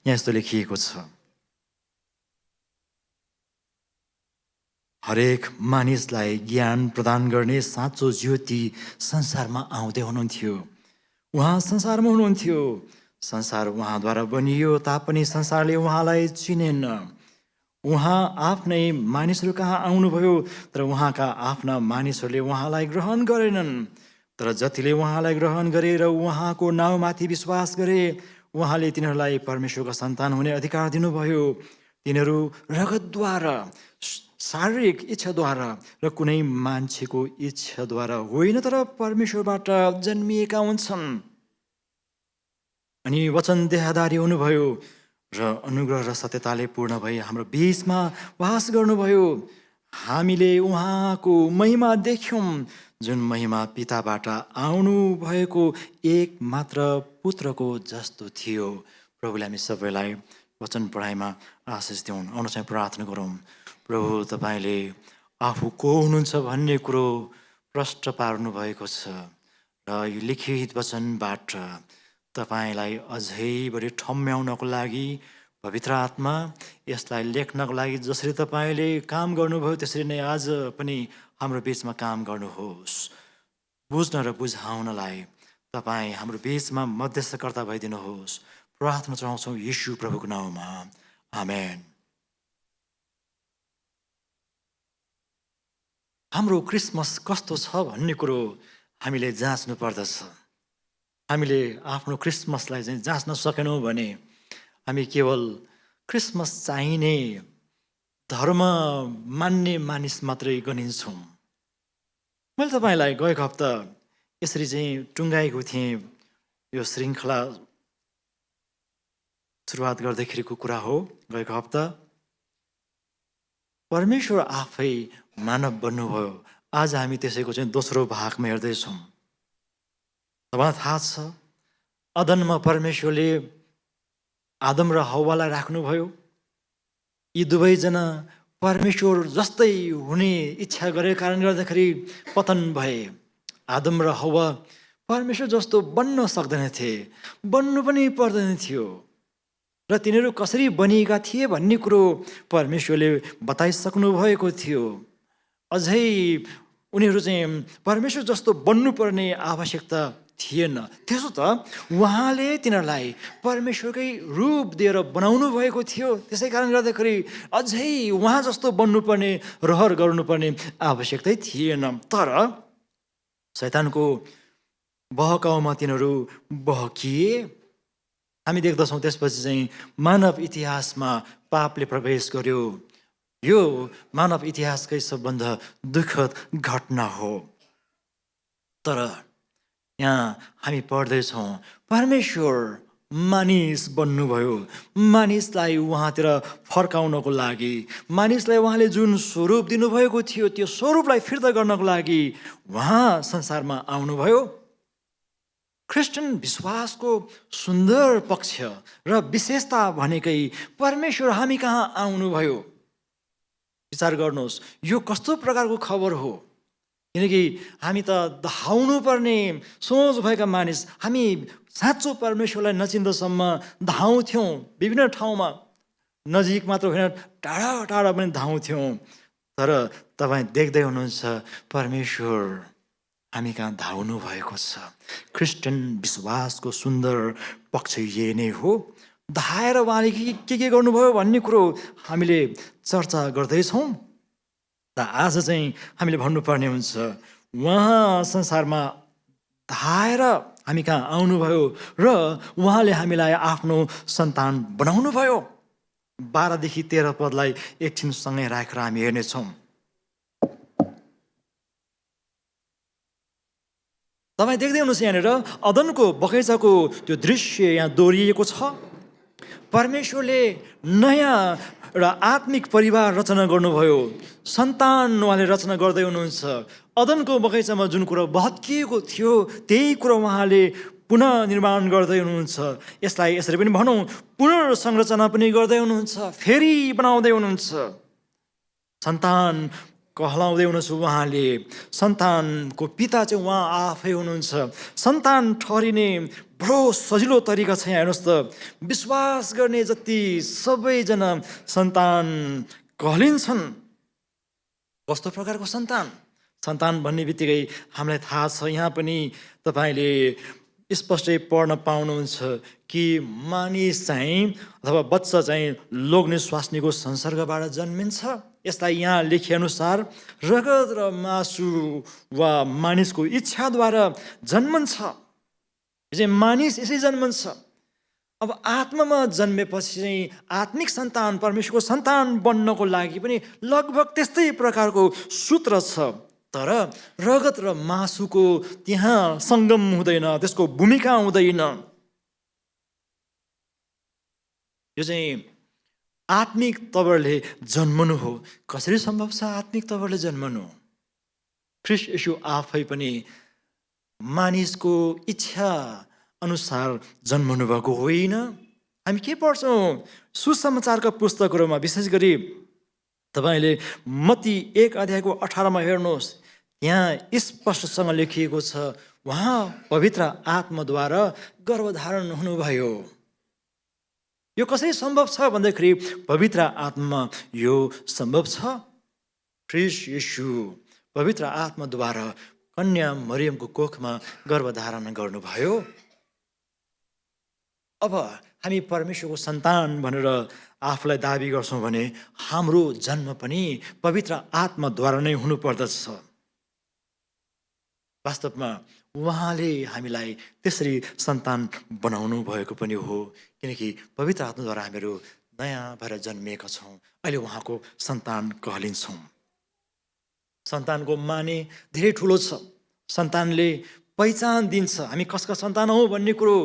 यहाँ यस्तो लेखिएको छ, हरेक मानिसलाई ज्ञान प्रदान गर्ने साँचो ज्योति संसारमा आउँदै हुनुहुन्थ्यो। उहाँ संसारमा हुनुहुन्थ्यो, संसार उहाँद्वारा बनियो तापनि संसारले उहाँलाई चिनेन। उहाँ आफ्नै मानिसहरू कहाँ आउनुभयो, तर उहाँका आफ्ना मानिसहरूले उहाँलाई ग्रहण गरेनन्। तर जतिले उहाँलाई ग्रहण गरे र उहाँको नाउँमाथि विश्वास गरे, उहाँले तिनीहरूलाई परमेश्वरको सन्तान हुने अधिकार दिनुभयो। तिनीहरू रगतद्वारा, शारीरिक इच्छाद्वारा र कुनै मान्छेको इच्छाद्वारा होइन, तर परमेश्वरबाट जन्मिएका हुन्छन्। अनि वचन देहधारी हुनुभयो र अनुग्रह र सत्यताले पूर्ण भई हाम्रो बीचमा वास गर्नुभयो। हामीले उहाँको महिमा देख्यौँ, जुन महिमा पिताबाट आउनु भएको एक मात्र पुत्रको जस्तो थियो। प्रभुले हामी सबैलाई वचन पढाइमा आशिष दिउन्। आउनु चाहिँ प्रार्थना गरौँ। प्रभु, तपाईँले आफू को हुनुहुन्छ भन्ने कुरो प्रष्ट पार्नु भएको छ र यो लिखित वचनबाट तपाईँलाई अझै बढी ठम्म्याउनको लागि पवित्र आत्मा यसलाई लेख्नको लागि जसरी तपाईँले काम गर्नुभयो त्यसरी नै आज पनि हाम्रो बीचमा काम गर्नुहोस्। बुझ्न र बुझाउनलाई तपाईँ हाम्रो बीचमा मध्यस्थकर्ता भइदिनुहोस्। प्रार्थना चाहन्छौँ येशू प्रभुको नाउँमा, आमेन। हाम्रो क्रिसमस कस्तो छ भन्ने कुरो हामीले जाँच्नु पर्दछ। हामीले आफ्नो क्रिसमसलाई चाहिँ जाँच्न सकेनौँ भने हामी केवल क्रिसमस चाहिने धर्म मान्ने मानिस मात्रै गनिन्छौँ। मैले तपाईँलाई गएको हप्ता यसरी चाहिँ टुङ्गाएको थिएँ। यो श्रृङ्खला सुरुवात गर्दाखेरिको कुरा हो। गएको हप्ता परमेश्वर आफै मानव बन्नुभयो। आज हामी त्यसैको चाहिँ दोस्रो भागमा हेर्दैछौँ। तपाईँलाई थाहा छ, अदनमा परमेश्वरले आदम र हव्वालाई राख्नुभयो। यी दुवैजना परमेश्वर जस्तै हुने इच्छा गरेको कारण गर्दाखेरि पतन भए। आदम र हव्वा परमेश्वर जस्तो बन्न सक्दैनथे, बन्नु पनि पर्दैन थियो। र तिनीहरू कसरी बनिएका थिए भन्ने कुरो परमेश्वरले बताइसक्नु भएको थियो। अझै उनीहरू चाहिँ परमेश्वर जस्तो बन्नुपर्ने आवश्यकता थिएन। त्यसो त उहाँले तिनीहरूलाई परमेश्वरकै रूप दिएर बनाउनु भएको थियो। त्यसै कारण गर्दाखेरि अझै उहाँ जस्तो बन्नुपर्ने, रहर गर्नुपर्ने आवश्यकतै थिएन। तर शैतानको बहकाउमा तिनीहरू बहकिए। हामी देख्दछौँ त्यसपछि चाहिँ मानव इतिहासमा पापले प्रवेश गर्यो। यो मानव इतिहासकै सबभन्दा दुःखद घटना हो। तर यहाँ हामी पढ्दैछौँ परमेश्वर मानिस बन्नुभयो। मानिसलाई उहाँतिर फर्काउनको लागि, मानिसलाई उहाँले जुन स्वरूप दिनुभएको थियो त्यो स्वरूपलाई फिर्ता गर्नको लागि उहाँ संसारमा आउनुभयो। क्रिस्चियन विश्वासको सुन्दर पक्ष र विशेषता भनेकै परमेश्वर हामी कहाँ आउनुभयो। विचार गर्नुहोस्, यो कस्तो प्रकारको खबर हो। किनकि हामी त धाउनु पर्ने सोच भएका मानिस, हामी साँचो परमेश्वरलाई नचिन्दासम्म धाउँथ्यौँ विभिन्न ठाउँमा। नजिक मात्र होइन, टाढा टाढा पनि धाउँथ्यौँ। तर तपाईँ देख्दै हुनुहुन्छ परमेश्वर हामी कहाँ धाउनु भएको छ। क्रिस्चियन विश्वासको सुन्दर पक्ष यही नै हो। धाएर उहाँले के गर्नुभयो भन्ने कुरो हामीले चर्चा गर्दैछौँ। र आज चाहिँ हामीले भन्नुपर्ने हुन्छ, उहाँ संसारमा धाएर हामी कहाँ आउनुभयो र उहाँले हामीलाई आफ्नो सन्तान बनाउनु भयो। 12देखि 13 पदलाई एकछिनसँगै राखेर हामी हेर्नेछौँ। तपाईँ देख्दै हुनुहोस्, यहाँनिर अदनको बगैँचाको त्यो दृश्य यहाँ दोहोरिएको छ। परमेश्वरले नयाँ र आत्मिक परिवार रचना गर्नुभयो। सन्तान उहाँले रचना गर्दै हुनुहुन्छ। अदनको बगैँचामा जुन कुरा भत्किएको थियो त्यही कुरा उहाँले पुनः निर्माण गर्दै हुनुहुन्छ। यसलाई यसरी पनि भनौँ, पुनर्संरचना पनि गर्दै हुनुहुन्छ, फेरि बनाउँदै हुनुहुन्छ। सन्तान कहलाउँदै हुनुहुन्छ उहाँले सन्तानको पिता चाहिँ उहाँ आफै हुनुहुन्छ। सन्तान ठहरिने बडो सजिलो तरिका छ। यहाँ हेर्नुहोस् त, विश्वास गर्ने जति सबैजना सन्तान कहलिन्छन्। कस्तो प्रकारको सन्तान? सन्तान भन्ने बित्तिकै हामीलाई थाहा छ, यहाँ पनि तपाईँले स्पष्टै पढ्न पाउनुहुन्छ कि मानिस चाहिँ अथवा बच्चा चाहिँ लोग्ने स्वास्नीको संसर्गबाट जन्मिन्छ। यसलाई यहाँ लेखिअनुसार रगत र मासु वा मानिसको इच्छाद्वारा जन्मन्छ। यो चाहिँ मानिस यसै जन्मन्छ। अब आत्मामा जन्मेपछि चाहिँ आत्मिक सन्तान, परमेश्वरको सन्तान बन्नको लागि पनि लगभग त्यस्तै प्रकारको सूत्र छ। तर रगत र मासुको त्यहाँ सङ्गम हुँदैन, त्यसको भूमिका हुँदैन। यो चाहिँ आत्मिक तवरले जन्मनु हो। कसरी सम्भव छ आत्मिक तवरले जन्मनु? ख्रीष्ट येशू आफै पनि मानिसको इच्छा अनुसार जन्मनु भएको होइन। हामी के पढ्छौँ सुसमाचारका पुस्तकहरूमा? विशेष गरी तपाईँले मत्ती 1:18 हेर्नुहोस्, यहाँ स्पष्टसँग लेखिएको छ, उहाँ पवित्र आत्माद्वारा गर्भधारण हुनुभयो। यो कसरी सम्भव छ भन्दाखेरि पवित्र आत्मा यो सम्भव छ। ख्रीष्ट येशू पवित्र आत्माद्वारा कन्या मरियमको कोखमा गर्भधारण गर्नुभयो। अब हामी परमेश्वरको सन्तान भनेर आफूलाई दाबी गर्छौँ भने हाम्रो जन्म पनि पवित्र आत्माद्वारा नै हुनुपर्दछ। वास्तवमा उहाँले हामीलाई त्यसरी सन्तान बनाउनु भएको पनि हो, किनकि पवित्र आत्माद्वारा हामीहरू नयाँ भएर जन्मिएका छौँ। अहिले उहाँको सन्तान कहलिन्छौँ। सन्तानको माने धेरै ठुलो छ। सन्तानले पहिचान दिन्छ हामी कसका सन्तान हौँ भन्ने कुरो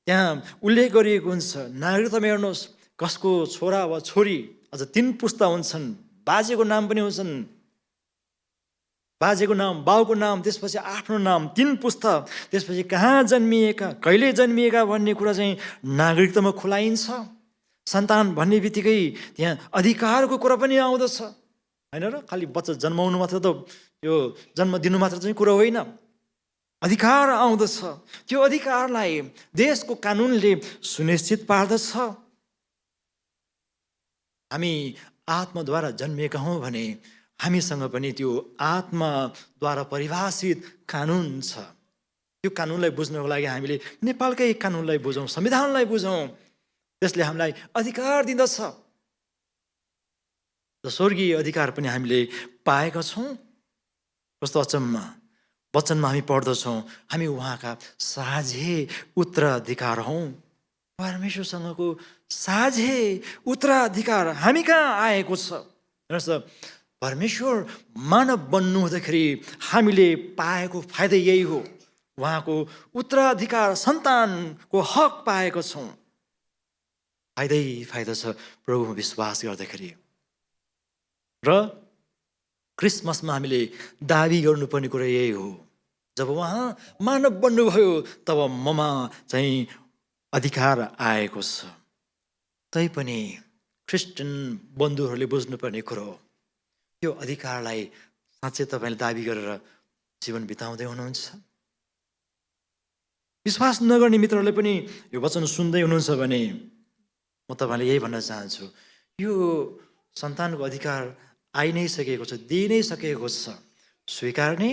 त्यहाँ उल्लेख गरिएको हुन्छ। नागरिकतामा हेर्नुहोस्, कसको छोरा वा छोरी अझ 3 पुस्ता हुन्छन्। बाजेको नाम पनि हुन्छन्, बाजेको नाम, बाउको नाम, त्यसपछि आफ्नो नाम, 3 पुस्ता, त्यसपछि कहाँ जन्मिएका, कहिले जन्मिएका भन्ने कुरा चाहिँ नागरिकतामा खुलाइन्छ। सन्तान भन्ने बित्तिकै त्यहाँ अधिकारको कुरा पनि आउँदछ, होइन र? खालि बच्चा जन्माउनु मात्र त, यो जन्म दिनु मात्र चाहिँ कुरा होइन। अधिकार आउँदछ। त्यो अधिकारलाई देशको कानुनले सुनिश्चित पार्दछ। हामी आत्माद्वारा जन्मिएका हौँ भने हामीसँग पनि त्यो आत्माद्वारा परिभाषित कानुन छ। त्यो कानुनलाई बुझ्नको लागि हामीले नेपालकै कानुनलाई बुझौँ, संविधानलाई बुझौँ। त्यसले हामीलाई अधिकार दिँदछ। र स्वर्गीय अधिकार पनि हामीले पाएका छौँ। कस्तो अचम्म! वचनमा हामी पढ्दछौँ, हामी उहाँका साझे उत्तराधिकार हौँ। परमेश्वरसँगको साझे उत्तराधिकार हामी कहाँ आएको छ? हेर्नुहोस् त, परमेश्वर मानव बन्नु हुँदाखेरि हामीले पाएको फाइदा यही हो। उहाँको उत्तराधिकार, सन्तानको हक पाएको छौँ। फाइदै फाइदा छ प्रभुमा विश्वास गर्दाखेरि। र क्रिसमसमा हामीले दाबी गर्नुपर्ने कुरा यही हो, जब उहाँ मानव बन्नुभयो तब ममा चाहिँ अधिकार आएको छ। तैपनि क्रिस्चियन बन्धुहरूले बुझ्नुपर्ने कुरो हो, त्यो अधिकारलाई साँच्चै तपाईँले दाबी गरेर जीवन बिताउँदै हुनुहुन्छ? विश्वास नगर्ने मित्रहरूले पनि यो वचन सुन्दै हुनुहुन्छ भने म तपाईँले यही भन्न चाहन्छु, यो सन्तानको अधिकार आइ नै सकेको छ, दिइ नै सकेको छ। स्वीकार्ने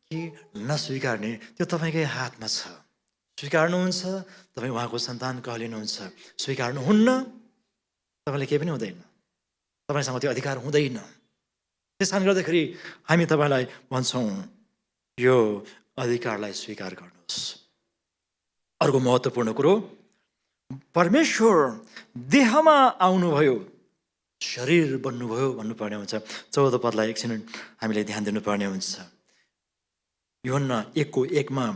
कि नस्वीकार्ने त्यो तपाईँकै हातमा छ। स्वीकार्नुहुन्छ, तपाईँ उहाँको सन्तान कहलिनुहुन्छ। स्वीकार्नुहुन्न, तपाईँले केही पनि हुँदैन, तपाईँसँग त्यो अधिकार हुँदैन। त्यस कारणले गर्दाखेरि हामी तपाईँलाई भन्छौँ, यो अधिकारलाई स्वीकार गर्नुहोस्। अर्को महत्त्वपूर्ण कुरो, परमेश्वर देहमा आउनुभयो, शरीर बन्नुभयो भन्नुपर्ने हुन्छ। 14 पदलाई एकछिन हामीले ध्यान दिनुपर्ने हुन्छ। यूहन्ना 1:1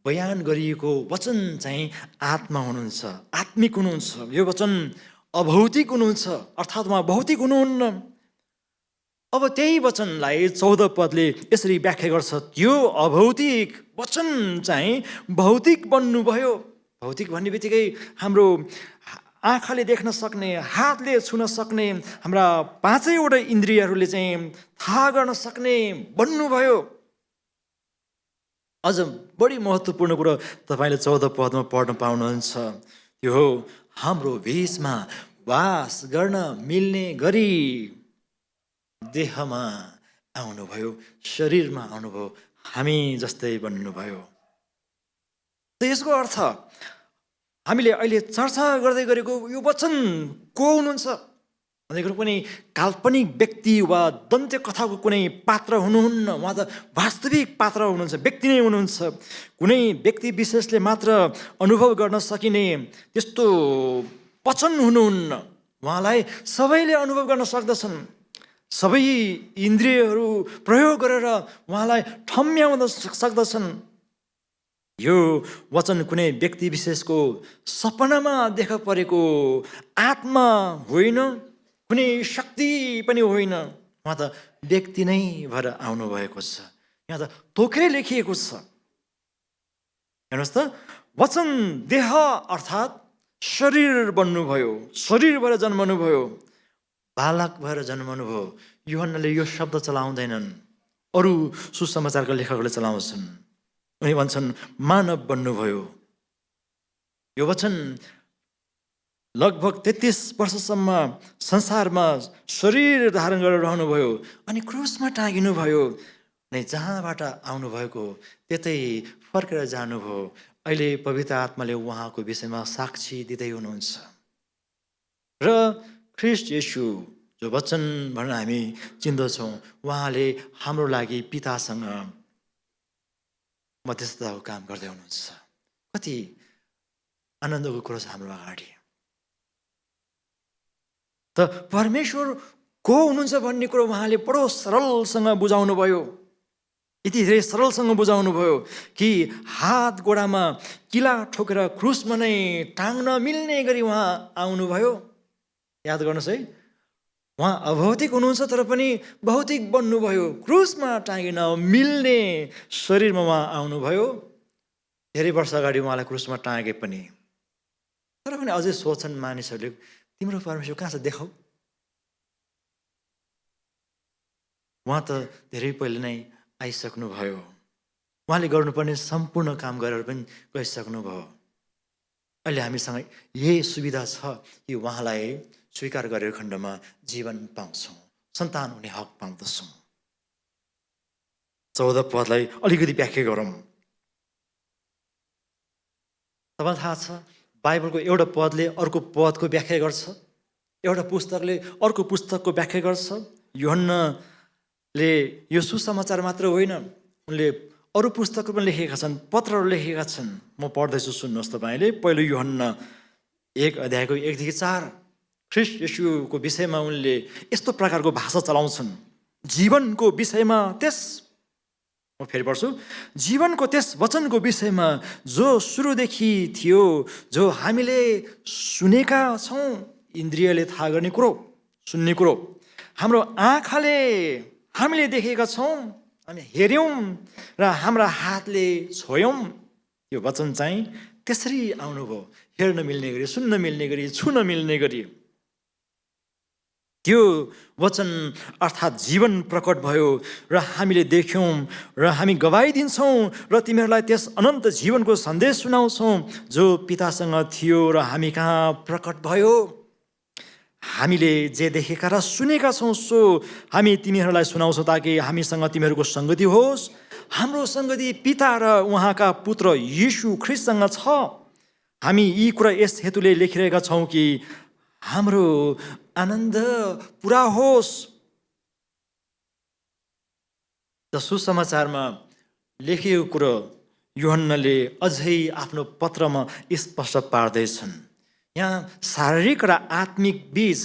बयान गरिएको वचन चाहिँ आत्मा हुनुहुन्छ, आत्मिक हुनुहुन्छ। यो वचन अभौतिक हुनुहुन्छ, अर्थात् उहाँ भौतिक हुनुहुन्न। अब त्यही वचनलाई 14 पदले यसरी व्याख्या गर्छ, त्यो अभौतिक वचन चाहिँ भौतिक बन्नुभयो। भौतिक भन्ने बित्तिकै हाम्रो आँखाले देख्न सक्ने, हातले छुन सक्ने, हाम्रा पाँचैवटा इन्द्रियहरूले चाहिँ थाहा गर्न सक्ने बन्नुभयो। अझ बढी महत्त्वपूर्ण कुरो तपाईँले 14 पदमा पढ्न पाउनुहुन्छ, त्यो हो हाम्रो बिचमा वास गर्न मिल्ने गरी देहमा आउनुभयो, शरीरमा आउनुभयो, हामी जस्तै बन्नुभयो। त यसको अर्थ हामीले अहिले चर्चा गर्दै गरेको यो वचन को हुनुहुन्छ भनेको कुनै काल्पनिक व्यक्ति वा दन्त्य कथाको कुनै पात्र हुनुहुन्न। उहाँ त वास्तविक पात्र हुनुहुन्छ, व्यक्ति नै हुनुहुन्छ। कुनै व्यक्ति विशेषले मात्र अनुभव गर्न सकिने त्यस्तो वचन हुनुहुन्न। उहाँलाई सबैले अनुभव गर्न सक्दछन्। सबै इन्द्रियहरू प्रयोग गरेर उहाँलाई ठम्म्याउन सक्दछन्। यो वचन कुनै व्यक्ति विशेषको सपनामा देखा परेको आत्मा होइन, कुनै शक्ति पनि होइन। उहाँ त व्यक्ति नै भएर आउनुभएको छ। यहाँ त तोकेर लेखिएको छ। हेर्नुहोस् त, वचन देह अर्थात् शरीर बन्नुभयो, शरीर भएर जन्मनुभयो, बालक भएर जन्मनुभयो। यूहन्नाले यो शब्द चलाउँदैनन्, अरू सुसमाचारका लेखकहरूले चलाउँछन्। उनी भन्छन् मानव बन्नुभयो। यो वचन लगभग 33 वर्षसम्म संसारमा शरीर धारण गरेर रहनुभयो अनि क्रुसमा टाँगिनुभयो। अनि जहाँबाट आउनुभएको त्यतै फर्केर जानुभयो। अहिले पवित्र आत्माले उहाँको विषयमा साक्षी दिँदै हुनुहुन्छ। र ख्रीष्ट येशू जो वचन भनेर हामी चिन्दछौँ, उहाँले हाम्रो लागि पितासँग मध्यस्थताको काम गर्दै हुनुहुन्छ। कति आनन्दको कुरो छ हाम्रो अगाडि। त परमेश्वर को हुनुहुन्छ भन्ने कुरो उहाँले बडो सरलसँग बुझाउनु भयो। यति धेरै सरलसँग बुझाउनु भयो कि हात गोडामा किला ठोकेर क्रुसमा नै टाङ्न मिल्ने गरी उहाँ आउनुभयो। याद गर्नुहोस् है, उहाँ अभौतिक हुनुहुन्छ तर पनि भौतिक बन्नुभयो। क्रुसमा टाँगिन मिल्ने शरीरमा उहाँ आउनुभयो। धेरै वर्ष अगाडि उहाँलाई क्रुसमा टाँगे पनि, तर पनि अझै सोच्छन् मानिसहरूले, तिम्रो परमेश्वर कहाँ छ देखाऊ। उहाँ त धेरै पहिले नै आइसक्नुभयो। उहाँले गर्नुपर्ने सम्पूर्ण काम गरेर पनि गइसक्नुभयो। अहिले हामीसँग यही सुविधा छ कि उहाँलाई स्वीकार गरेको खण्डमा जीवन पाउँछौँ, सन्तान हुने हक पाउँदछौँ। 14 पदलाई अलिकति व्याख्या गरौँ। तपाईँलाई थाहा छ, बाइबलको एउटा पदले अर्को पदको व्याख्या गर्छ, एउटा पुस्तकले अर्को पुस्तकको व्याख्या गर्छ। यूहन्नाले यो सुसमाचार मात्र होइन, उनले अरू पुस्तकहरू पनि लेखेका छन्, पत्रहरू लेखेका छन्। म पढ्दैछु, सुन्नुहोस् तपाईँले। पहिलो यूहन्ना 1 अध्यायको 1देखि 4 ख्रीष्ट येशूको विषयमा उनले यस्तो प्रकारको भाषा चलाउँछन्। जीवनको विषयमा म फेरि पढ्छु। जीवनको त्यस वचनको विषयमा जो सुरुदेखि थियो, जो हामीले सुनेका छौँ, इन्द्रियले थाहा गर्ने कुरो, सुन्ने कुरो, हाम्रो आँखाले हामीले देखेका छौँ, हामी हेऱ्यौँ र हाम्रा हातले छोयौँ। यो वचन चाहिँ त्यसरी आउनुभयो, हेर्न मिल्ने गरी, सुन्न मिल्ने गरी, छुन मिल्ने गरी। त्यो वचन अर्थात् जीवन प्रकट भयो र हामीले देख्यौँ र हामी गवाही दिन्छौँ र तिमीहरूलाई त्यस अनन्त जीवनको सन्देश सुनाउँछौँ जो पितासँग थियो र हामी कहाँ प्रकट भयो। हामीले जे देखेका र सुनेका छौँ सो हामी तिमीहरूलाई सुनाउँछौँ ताकि हामीसँग तिमीहरूको सङ्गति होस्। हाम्रो सङ्गति पिता र उहाँका पुत्र येशू ख्रीष्टसँग छ। हामी यी कुरा यस हेतुले लेखिरहेका छौँ कि हाम्रो आनन्द पुरा होस्। त सुसमाचारमा लेखिएको कुरो यूहन्नाले अझै आफ्नो पत्रमा स्पष्ट पार्दैछन्। यहाँ शारीरिक र आत्मिक बीच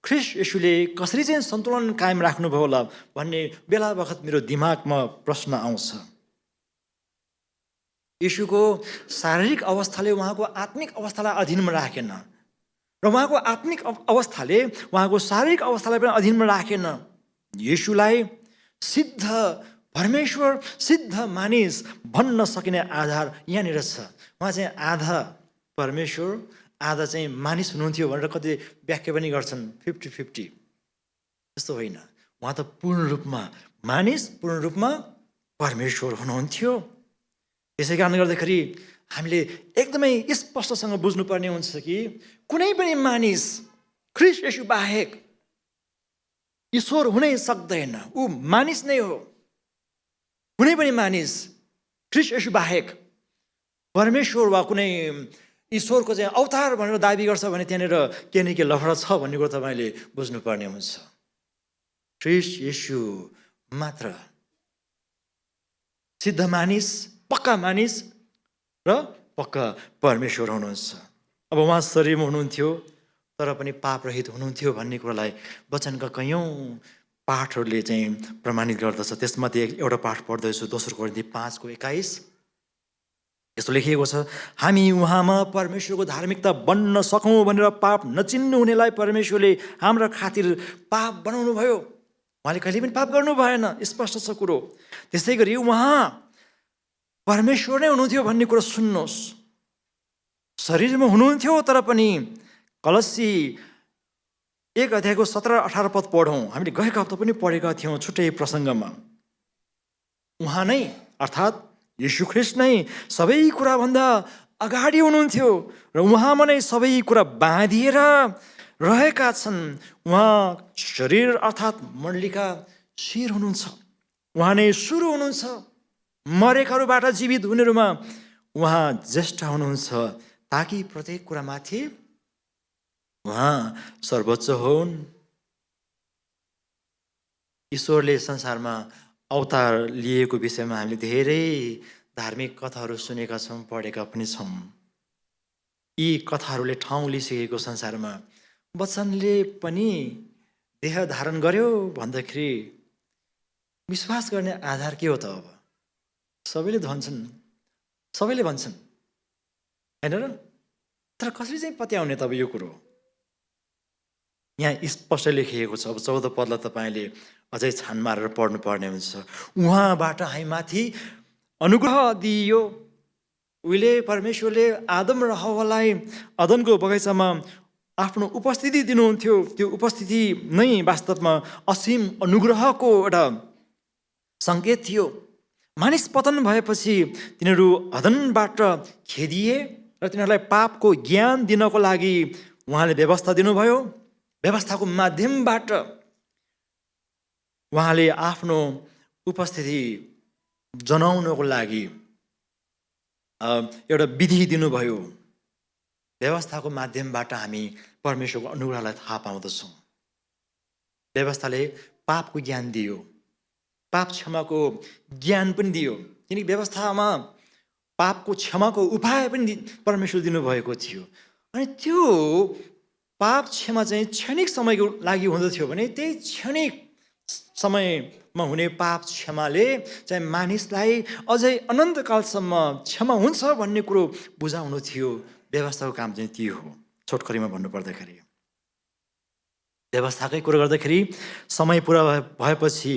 ख्रीष्ट येशूले कसरी चाहिँ सन्तुलन कायम राख्नुभयो होला भन्ने बेला बखत मेरो दिमागमा प्रश्न आउँछ। येशूको शारीरिक अवस्थाले उहाँको आत्मिक अवस्थालाई अधीनमा राखेन र उहाँको आत्मिक अवस्थाले उहाँको शारीरिक अवस्थालाई पनि अधीनमा राखेन। येशूलाई सिद्ध परमेश्वर, सिद्ध मानिस भन्न सकिने आधार यहाँनिर छ। उहाँ चाहिँ आधा परमेश्वर, आधा चाहिँ मानिस हुनुहुन्थ्यो भनेर कति व्याख्या पनि गर्छन् 50-50। त्यस्तो होइन, उहाँ त पूर्ण रूपमा मानिस, पूर्ण रूपमा परमेश्वर हुनुहुन्थ्यो। त्यसै कारणले गर्दाखेरि हामीले एकदमै स्पष्टसँग बुझ्नुपर्ने हुन्छ कि कुनै पनि मानिस ख्रीष्ट येशू बाहेक ईश्वर हुनै सक्दैन। ऊ मानिस नै हो। कुनै पनि मानिस ख्रीष्ट येशू बाहेक परमेश्वर वा कुनै ईश्वरको चाहिँ अवतार भनेर दाबी गर्छ भने त्यहाँनिर के न के लफडा छ भन्ने कुरो तपाईँले बुझ्नुपर्ने हुन्छ। ख्रीष्ट येशू मात्र सिद्ध मानिस, पक्का मानिस र पक्का परमेश्वर हुनुहुन्छ। अब उहाँ शरीरमा हुनुहुन्थ्यो तर पनि पाप रहित हुनुहुन्थ्यो भन्ने कुरालाई वचनका कैयौँ पाठहरूले चाहिँ प्रमाणित गर्दछ। त्यसमध्ये एउटा पाठ पढ्दैछु, 2 कोरिन्थी 5:21। यस्तो लेखिएको छ, हामी उहाँमा परमेश्वरको धार्मिकता बन्न सकौँ भनेर पाप नचिन्नु हुनेलाई परमेश्वरले हाम्रा खातिर पाप बनाउनु भयो। उहाँले कहिले पनि पाप गर्नु भएन, स्पष्ट छ कुरो। त्यसै गरी उहाँ परमेश्वर नै हुनुहुन्थ्यो भन्ने कुरो सुन्नुहोस्। शरीरमा हुनुहुन्थ्यो तर पनि कलसी 1:17-18 पढौँ। हामीले गएको हप्ता पनि पढेका थियौँ छुट्टै प्रसङ्गमा। उहाँ नै अर्थात् येशू ख्रीष्ट नै सबै कुराभन्दा अगाडि हुनुहुन्थ्यो र उहाँमा नै सबै कुरा बाँधिएर रहेका छन्। उहाँ शरीर अर्थात् मण्डलीका शिर हुनुहुन्छ। उहाँ नै सुरु हुनुहुन्छ। मरेकाहरूबाट जीवित हुनेहरूमा उहाँ ज्येष्ठ हुनुहुन्छ, ताकि प्रत्येक कुरामाथि उहाँ सर्वोच्च हुन्। ईश्वरले संसारमा अवतार लिएको विषयमा हामीले धेरै धार्मिक कथाहरू सुनेका छौँ, पढेका पनि छौँ। यी कथाहरूले ठाउँ लिइसकेको संसारमा वचनले पनि देह धारण गर्यो भन्दाखेरि विश्वास गर्ने आधार के हो त? अब सबैले भन्छन् होइन र? तर कसरी चाहिँ पत्याउने तब यो कुरो? यहाँ स्पष्ट लेखिएको छ। अब 14 पदलाई तपाईँले अझै छान मारेर पढ्नुपर्ने हुन्छ। उहाँबाट हामीमाथि अनुग्रह दिइयो। उहिले परमेश्वरले आदम र हव्वालाई अदनको बगैँचामा आफ्नो उपस्थिति दिनुहुन्थ्यो। त्यो उपस्थिति नै वास्तवमा असीम अनुग्रहको एउटा सङ्केत थियो। मानिस पतन भएपछि तिनीहरू अदनबाट खेदिए र तिनीहरूलाई पापको ज्ञान दिनको लागि उहाँले व्यवस्था दिनुभयो। व्यवस्थाको माध्यमबाट उहाँले आफ्नो उपस्थिति जनाउनको लागि एउटा विधि दिनुभयो। व्यवस्थाको माध्यमबाट हामी परमेश्वरको अनुग्रहलाई थाहा पाउँदछौँ। व्यवस्थाले पापको ज्ञान दियो, पाप क्षमाको ज्ञान पनि दियो। किनकि व्यवस्थामा पापको क्षमाको उपाय पनि परमेश्वर दिनुभएको थियो। अनि त्यो पाप क्षमा चाहिँ क्षणिक समयको लागि हुँदथ्यो भने त्यही क्षणिक समयमा हुने पाप क्षमाले चाहिँ मानिसलाई अझै अनन्तकालसम्म क्षमा हुन्छ भन्ने कुरो बुझाउनु थियो। व्यवस्थाको काम चाहिँ त्यो हो। छोटकरीमा भन्नुपर्दाखेरि व्यवस्थाकै कुरो गर्दाखेरि समय पुरा भएपछि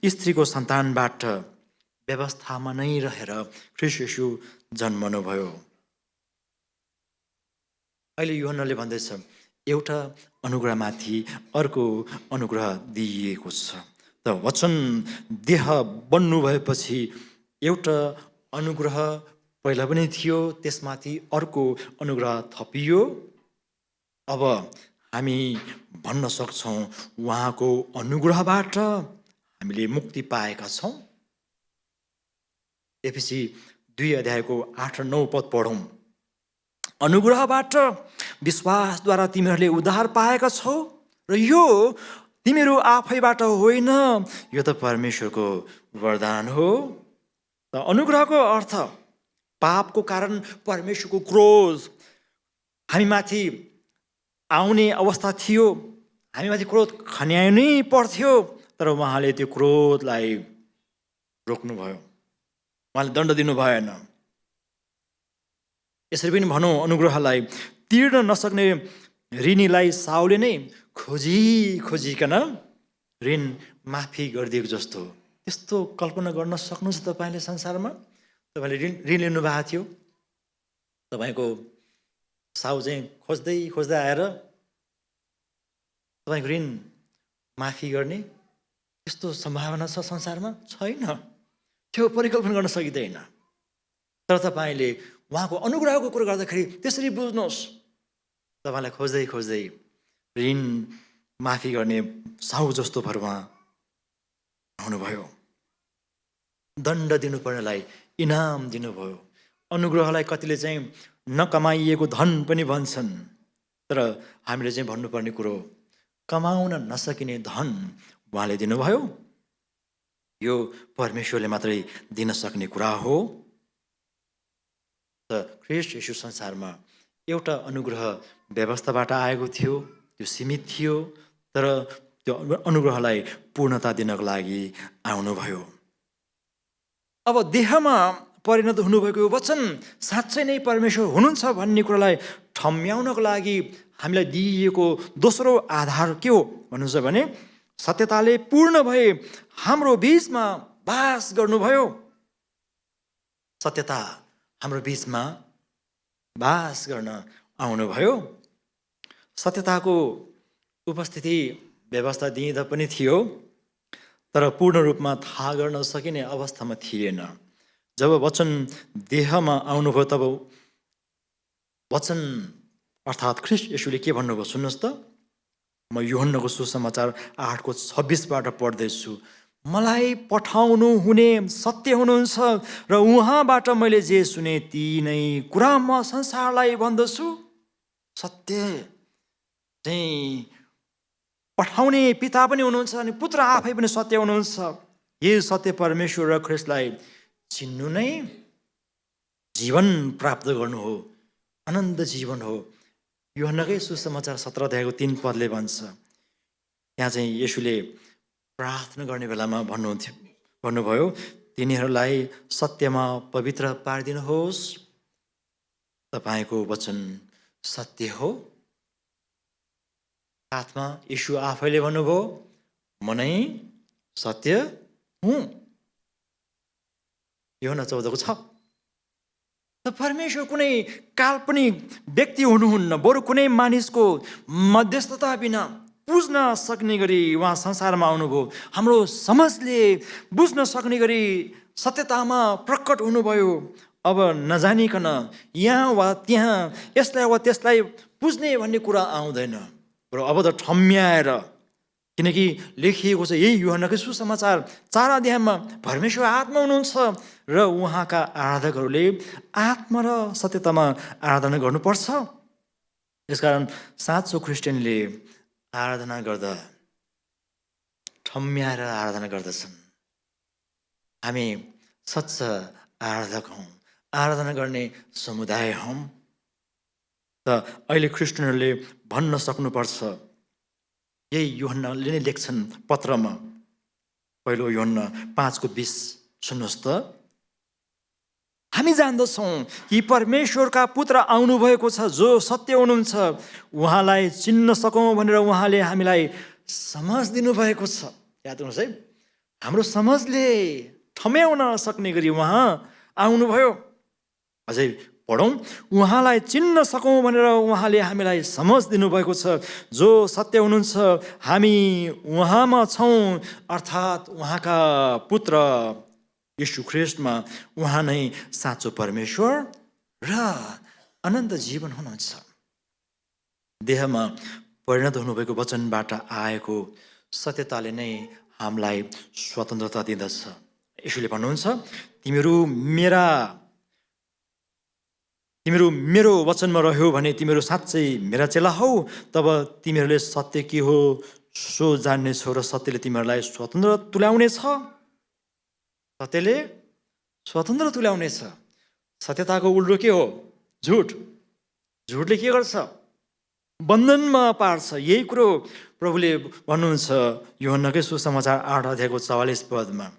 स्त्रीको सन्तानबाट व्यवस्थामा नै रहेर ख्रीष्ट येशू जन्मनुभयो। अहिले यूहन्नाले भन्दैछ एउटा अनुग्रहमाथि अर्को अनुग्रह दिइएको छ। त वचन देह बन्नु भएपछि एउटा अनुग्रह पहिला पनि थियो, त्यसमाथि अर्को अनुग्रह थपियो। अब हामी भन्न सक्छौँ उहाँको अनुग्रहबाट हामीले मुक्ति पाएका छौँ। एफिसी 2:8-9 पढौँ। अनुग्रहबाट विश्वासद्वारा तिमीहरूले उद्धार पाएका छौ र यो तिमीहरू आफैबाट होइन, यो त परमेश्वरको वरदान हो। त अनुग्रहको अर्थ पापको कारण परमेश्वरको क्रोध हामीमाथि आउने अवस्था थियो। हामीमाथि क्रोध खन्याउनै पर्थ्यो, तर उहाँले त्यो क्रोधलाई रोक्नुभयो। उहाँले दण्ड दिनु भएन। यसरी पनि भनौँ, अनुग्रहलाई तिर्न नसक्ने ऋणीलाई साउले नै खोजिकन ऋण माफी गरिदिएको जस्तो। त्यस्तो कल्पना गर्न सक्नुहुन्छ तपाईँले? संसारमा तपाईँले ऋण लिनु भएको थियो, तपाईँको साउ चाहिँ खोज्दै खोज्दै आएर तपाईँको ऋण माफी गर्ने त्यस्तो सम्भावना छ संसारमा? छैन। त्यो परिकल्पना गर्न सकिँदैन। तर तपाईँले उहाँको अनुग्रहको कुरो गर्दाखेरि त्यसरी बुझ्नुहोस्, तपाईँलाई खोज्दै खोज्दै ऋण माफी गर्ने साउ जस्तो भएर उहाँ आउनुभयो। दण्ड दिनुपर्नेलाई इनाम दिनुभयो। अनुग्रहलाई कतिले चाहिँ नकमाइएको धन पनि भन्छन्, तर हामीले चाहिँ भन्नुपर्ने कुरो कमाउन नसकिने धन उहाँले दिनुभयो। यो परमेश्वरले मात्रै दिन सक्ने कुरा हो। त ख्रीष्ट येशू संसारमा एउटा अनुग्रह व्यवस्थाबाट आएको थियो, त्यो सीमित थियो, तर त्यो अनुग्रहलाई पूर्णता दिनको लागि आउनुभयो। अब देहमा परिणत हुनुभएको यो वचन साँच्चै नै परमेश्वर हुनुहुन्छ भन्ने कुरालाई ठम्म्याउनको लागि हामीलाई दिइएको दोस्रो आधार के हो भन्नुहुन्छ भने सत्यताले पूर्ण भए हाम्रो बीचमा वास गर्नुभयो। सत्यता हाम्रो बीचमा वास गर्न आउनुभयो। सत्यताको उपस्थिति व्यवस्था दिँदा पनि थियो, तर पूर्ण रूपमा थाहा गर्न सकिने अवस्थामा थिएन। जब वचन देहमा आउनुभयो तब वचन अर्थात् ख्रीष्ट येशूले के भन्नुभयो सुन्नुहोस् त। म यूहन्नाको सुसमाचार 8:26 पढ्दैछु। मलाई पठाउनु हुने सत्य हुनुहुन्छ र उहाँबाट मैले जे सुने ती नै कुरा म संसारलाई भन्दछु। सत्य चाहिँ पठाउने पिता पनि हुनुहुन्छ अनि पुत्र आफै पनि सत्य हुनुहुन्छ। यही सत्य परमेश्वर र ख्रीष्टलाई चिन्नु नै जीवन प्राप्त गर्नु हो, आनन्द जीवन हो। यूहन्नाकै सुसमाचार 17:3 भन्छ। त्यहाँ चाहिँ येशूले प्रार्थना गर्ने बेलामा भन्नुभयो, तिनीहरूलाई सत्यमा पवित्र पारिदिनुहोस्। तपाईँको वचन सत्य हो। आत्मा येशू आफैले भन्नुभयो, म नै सत्य हुँ। यूहन्ना 14:6। त परमेश्वर कुनै काल्पनिक व्यक्ति हुनुहुन्न, बरु कुनै मानिसको मध्यस्थता बिना बुझ्न सक्ने गरी उहाँ संसारमा आउनुभयो। हाम्रो समझले बुझ्न सक्ने गरी सत्यतामा प्रकट हुनुभयो। अब नजानिकन यहाँ वा त्यहाँ यसलाई वा त्यसलाई बुझ्ने भन्ने कुरा आउँदैन। र अब त ठम्म्याएर, किनकि लेखिएको छ यही यूहन्नाकै सुसमाचार 4 परमेश्वर आत्मा हुनुहुन्छ र उहाँका आराधकहरूले आत्मा र सत्यतामा आराधना गर्नुपर्छ। यसकारण साँचो क्रिस्चियनले आराधना गर्दा ठम्म्याएर आराधना गर्दछन्। हामी सच्च आराधक हौँ, आराधना गर्ने समुदाय हौँ। त अहिले क्रिस्चियनहरूले भन्न सक्नुपर्छ, यही यूहन्नाले नै लेख्छन् पत्रमा, पहिलो यूहन्ना 5:20 सुन्नुहोस् त। हामी जान्दछौँ कि परमेश्वरका पुत्र आउनुभएको छ जो सत्य हुनुहुन्छ, उहाँलाई चिन्न सकौँ भनेर उहाँले हामीलाई समझ दिनुभएको छ। याद गर्नुहोस् है, हाम्रो समझले ठम्याउन सक्ने गरी उहाँ आउनुभयो। अझै पढौँ, उहाँलाई चिन्न सकौँ भनेर उहाँले हामीलाई समझ दिनुभएको छ। जो सत्य हुनुहुन्छ हामी उहाँमा छौँ, अर्थात् उहाँका पुत्र यीशु ख्रीष्टमा। उहाँ नै साँचो परमेश्वर र अनन्त जीवन हुनुहुन्छ। देहमा परिणत हुनुभएको वचनबाट आएको सत्यताले नै हामीलाई स्वतन्त्रता दिँदछ। यीशुले भन्नुहुन्छ, तिमीहरू मेरो वचनमा रह्यो भने तिमीहरू साँच्चै मेरा चेला हौ। तब तिमीहरूले सत्य के हो सो जान्नेछौ र सत्यले तिमीहरूलाई स्वतन्त्र तुल्याउनेछ। सत्यले स्वतन्त्र तुल्याउनेछ। सत्यताको उल्टो के हो? झुट। झुटले के गर्छ? बन्धनमा पार्छ। यही कुरो प्रभुले भन्नुहुन्छ यूहन्नाकै सुसमाचार 8:44।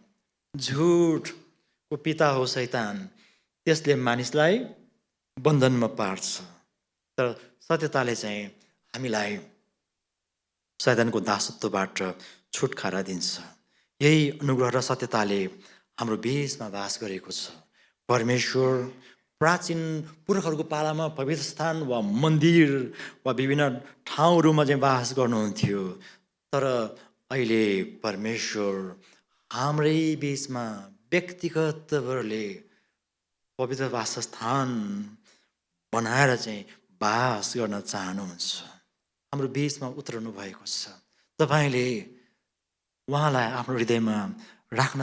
झुटको पिता हो शैतान, त्यसले मानिसलाई बन्धनमा पार्छ। तर सत्यताले चाहिँ हामीलाई शैतानको दासत्वबाट छुटकारा दिन्छ। यही अनुग्रह र सत्यताले हाम्रो बीचमा वास गरेको छ। परमेश्वर प्राचीन पुर्खहरूको पालामा पवित्र स्थान वा मन्दिर वा विभिन्न ठाउँहरूमा चाहिँ बास गर्नुहुन्थ्यो। तर अहिले परमेश्वर हाम्रै बिचमा व्यक्तिगत तवरले पवित्र वासस्थान बनाएर चाहिँ बास गर्न चाहनुहुन्छ। हाम्रो बिचमा उत्रनु भएको छ। तपाईँले उहाँलाई आफ्नो हृदयमा राख्न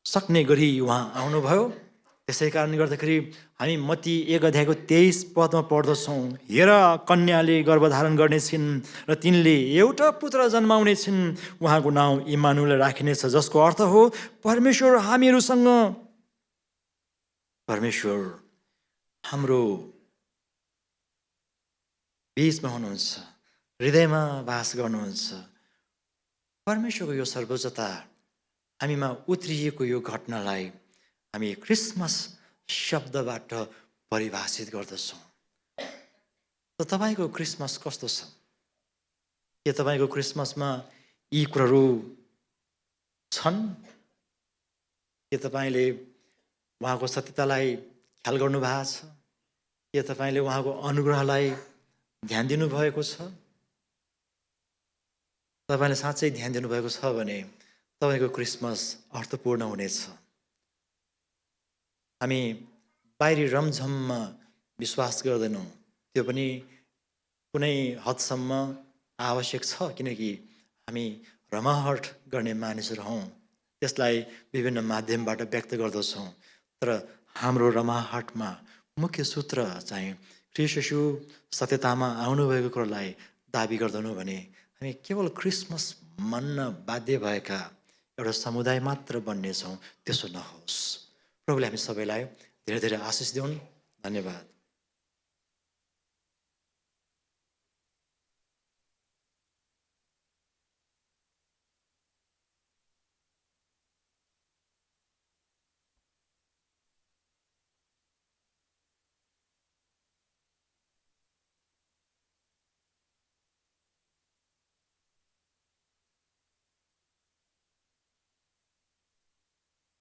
सक्ने गरी उहाँ आउनुभयो। त्यसै कारणले गर्दाखेरि हामी मत्ती 1:23 पढ्दछौँ, हेर कन्याले गर्भधारण गर्नेछिन् र तिनले एउटा पुत्र जन्माउने छिन्, उहाँको नाउँ इम्मानुएल राखिनेछ, जसको अर्थ हो परमेश्वर हामीहरूसँग। परमेश्वर हाम्रो बिचमा हुनुहुन्छ, हृदयमा बास गर्नुहुन्छ। परमेश्वरको यो सर्वोच्चता हामीमा उत्रिएको यो घटनालाई हामी क्रिसमस शब्दबाट परिभाषित गर्दछौँ। त तपाईँको क्रिसमस कस्तो छ? के तपाईँको क्रिसमसमा यी कुराहरू छन्? के तपाईँले उहाँको सत्यतालाई ख्याल गर्नुभएको छ? के तपाईँले उहाँको अनुग्रहलाई ध्यान दिनुभएको छ? तपाईँले साँच्चै ध्यान दिनुभएको छ भने तपाईँको क्रिसमस अर्थपूर्ण हुनेछ। हामी बाहिरी रमझममा विश्वास गर्दैनौँ, त्यो पनि कुनै हदसम्म आवश्यक छ, किनकि हामी रमाहट गर्ने मानिसहरू हौँ, त्यसलाई विभिन्न माध्यमबाट व्यक्त गर्दछौँ। तर हाम्रो रमाहटमा मुख्य सूत्र चाहिँ ख्रीष्ट येशू सत्यतामा आउनुभएको कुरालाई दाबी गर्दैनौँ भने हामी केवल क्रिसमस मान्न बाध्य भएका एउटा समुदाय मात्र बन्नेछौँ। त्यसो नहोस्। प्रभुले हामी सबैलाई धेरै धेरै आशिष दिउन्। धन्यवाद।